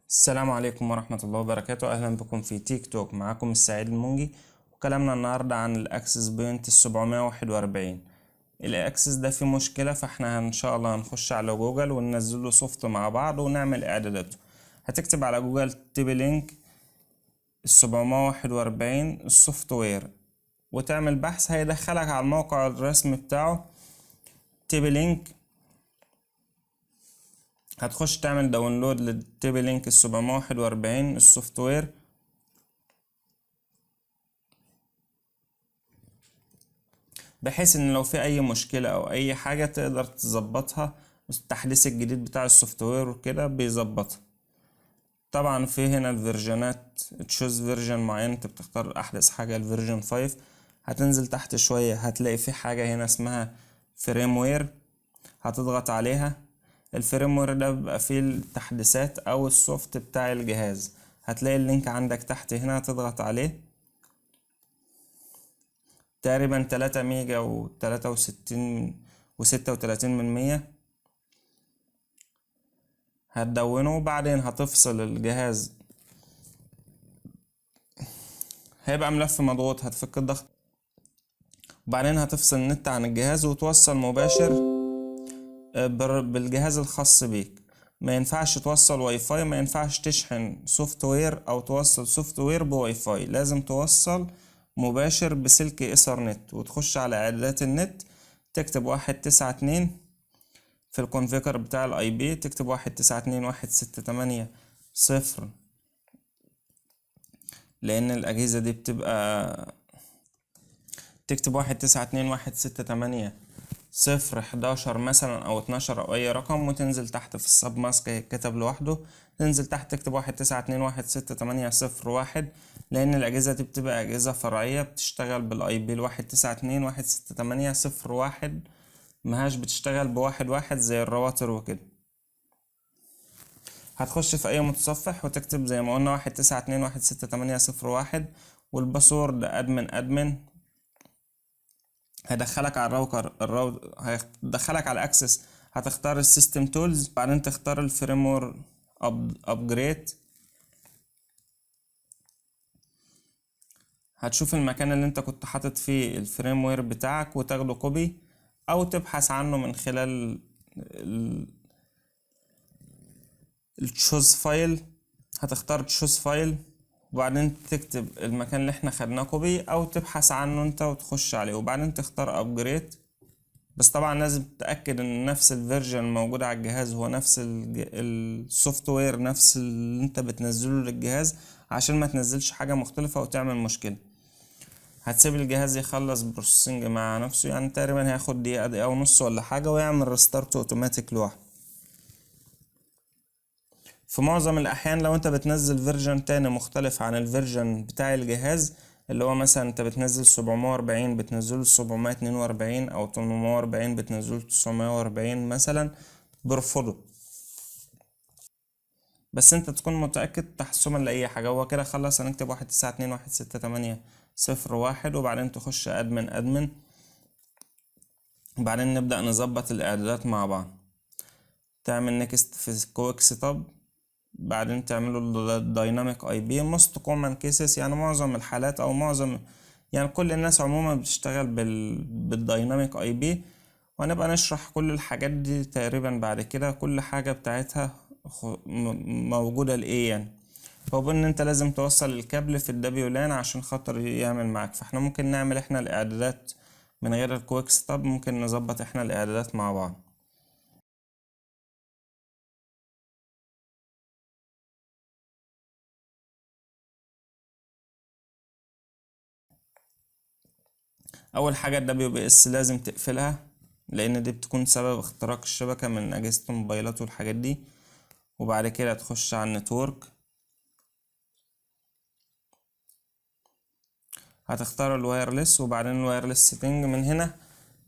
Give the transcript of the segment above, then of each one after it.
السلام عليكم ورحمة الله وبركاته. أهلا بكم في تيك توك، معكم السعيد المونجي. وكلامنا النهاردة عن الأكسس بوينت 741. الأكسس ده فيه مشكلة، فاحنا إن شاء الله هنخش على جوجل وننزله سوفت مع بعض ونعمل إعداداته. هتكتب على جوجل تيبي لينك 741 السوفت وير وتعمل بحث، هيدخلك على الموقع الرسمي بتاعه تيبي لينك. هتخش تعمل داونلود للتيبي لينك 741 السوفت وير، بحيث ان لو في اي مشكلة او اي حاجة تقدر تظبطها. التحديث الجديد بتاع السوفت وير وكده بيظبطها. طبعا في هنا الفيرجنات، تشوز فيرجن معين، انت بتختار احدث حاجة الفيرجن 5. هتنزل تحت شوية هتلاقي في حاجة هنا اسمها فريم وير، هتضغط عليها. الفريم وير ده بيبقى فيه التحديثات او السوفت بتاع الجهاز. هتلاقي اللينك عندك تحت هنا، هتضغط عليه. تقريبا 3 ميجا و63 و36%. هتدونه وبعدين هتفصل الجهاز، هيبقى ملف مضغوط، هتفك الضغط. وبعدين هتفصل النت عن الجهاز وتوصل مباشر بالجهاز الخاص بيك. ما ينفعش توصل واي فاي، ما ينفعش تشحن سوفت وير او توصل سوفت وير بواي فاي، لازم توصل مباشر بسلك ايثرنت. وتخش على اعدادات النت، تكتب 192 في الكونفيجر بتاع الاي بي، تكتب 192.168.0، لان الاجهزة دي بتبقى تكتب 192.168.0.11 مثلا او 12 او اي رقم، وتنزل تحت في السب ماسك هيتكتب لوحده. تنزل تحت تكتب 192.168.101، لان الاجهزة دي بتبقى اجهزة فرعية بتشتغل بالاي بي 192.168.0.1، مهاش بتشتغل بواحد واحد زي الراوتر وكده. هتخش في اي متصفح وتكتب زي ما قلنا 192.168.0.1 والباسورد ادمن. هيدخلك على هيدخلك على اكسس. هتختار السيستم تولز، بعدين تختار الفريمور ابجريد. هتشوف المكان اللي انت كنت حاطط فيه الفريم وير بتاعك وتاخده كوبي، او تبحث عنه من خلال التشوز فايل. هتختار تشوز فايل وبعدين تكتب المكان اللي احنا خدناه كوبي، او تبحث عنه انت وتخش عليه وبعدين تختار ابجريد. بس طبعا لازم تتأكد ان نفس الفيرجن الموجود على الجهاز هو نفس السوفت وير، نفس اللي انت بتنزله للجهاز، عشان ما تنزلش حاجة مختلفة وتعمل مشكلة. هتسيب الجهاز يخلص بروسيسنج مع نفسه، يعني تقريبا هياخد دقيقة ونص ولا حاجة، ويعمل ريستارت اوتوماتيك لوحده. في معظم الأحيان لو انت بتنزل فيرجن تاني مختلف عن الفيرجن بتاع الجهاز، اللي هو مثلا انت بتنزل 740 بتنزله 742، او 840 بتنزله 940 مثلا، برفضه. بس انت تكون متأكد تحسما لأي حاجة. هو كده خلص. هنكتب 192.168.0.1 وبعدين تخش ادمن. وبعدين نبدأ نظبط الإعدادات مع بعض. تعمل نيكست في كويك سيت، بعدين تعملوا الدايناميك اي بي موست كومن كيسز، يعني معظم الحالات او معظم، يعني كل الناس عموما بتشتغل بالدايناميك اي بي. وهنبقى نشرح كل الحاجات دي تقريبا بعد كده، كل حاجة بتاعتها موجودة لايه يعني. هو ان انت لازم توصل الكابل في الدبليو لان عشان خاطر يعمل معاك. فاحنا ممكن نعمل احنا الاعدادات من غير الكويك ستاب، ممكن نظبط احنا الاعدادات مع بعض. اول حاجه WBS لازم تقفلها، لان دي بتكون سبب اختراق الشبكه من اجهزه الموبايلات والحاجات دي. وبعد كده تخش على النتورك، هتختار الوايرلس وبعدين الوايرلس سيتنج. من هنا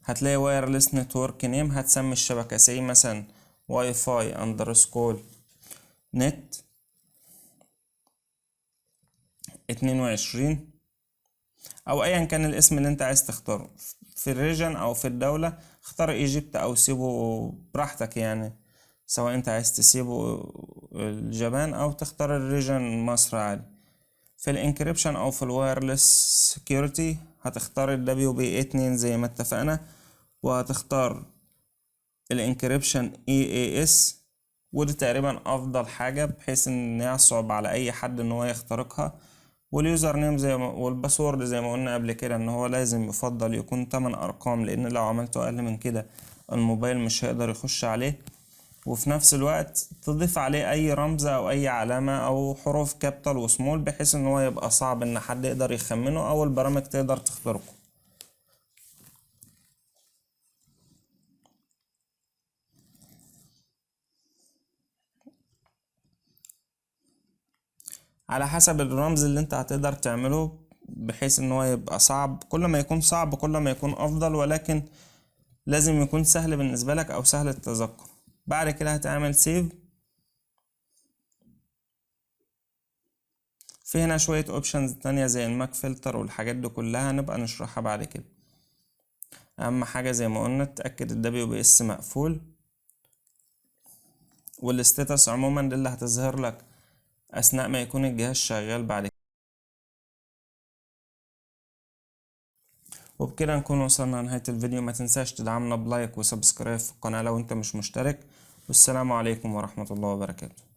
هتلاقي وايرلس نتورك نيم، هتسمي الشبكه زي مثلا واي فاي اندرسكول نت 22، او ايا كان الاسم اللي انت عايز تختاره في الريجن او في الدولة. اختار ايجيبت او سيبه براحتك، يعني سواء انت عايز تسيبه اليابان او تختار الريجن مصر عادي. في الانكريبشن او في الوايرلس سكيورتي هتختار ال WPA2 زي ما اتفقنا، وهتختار الانكريبشن EAS، ودي تقريبا افضل حاجة بحيث ان يصعب على اي حد ان هو يخترقها. واليوزر نيم والباسورد زي ما قلنا قبل كده ان هو لازم يفضل يكون 8 ارقام، لان لو عملته اقل من كده الموبايل مش هيقدر يخش عليه. وفي نفس الوقت تضيف عليه اي رمز او اي علامة او حروف كابيتال وسمول بحيث ان هو يبقى صعب ان حد يقدر يخمنه او البرامج تقدر تخترقه. على حسب الرمز اللي انت هتقدر تعمله بحيث ان هو يبقى صعب، كل ما يكون صعب كل ما يكون افضل، ولكن لازم يكون سهل بالنسبة لك او سهل التذكر. بعد كده هتعمل سيف. في هنا شوية اوبشنز تانية زي الماك فلتر والحاجات دي كلها هنبقى نشرحها بعد كده. اهم حاجة زي ما قلنا تأكد ال WPS مقفول، والستاتس عموما دي اللي هتظهر لك اثناء ما يكون الجهاز شغال بعد كده. وبكده نكون وصلنا لنهاية الفيديو. ما تنساش تدعمنا بلايك وسبسكرايب في القناة لو انت مش مشترك، والسلام عليكم ورحمة الله وبركاته.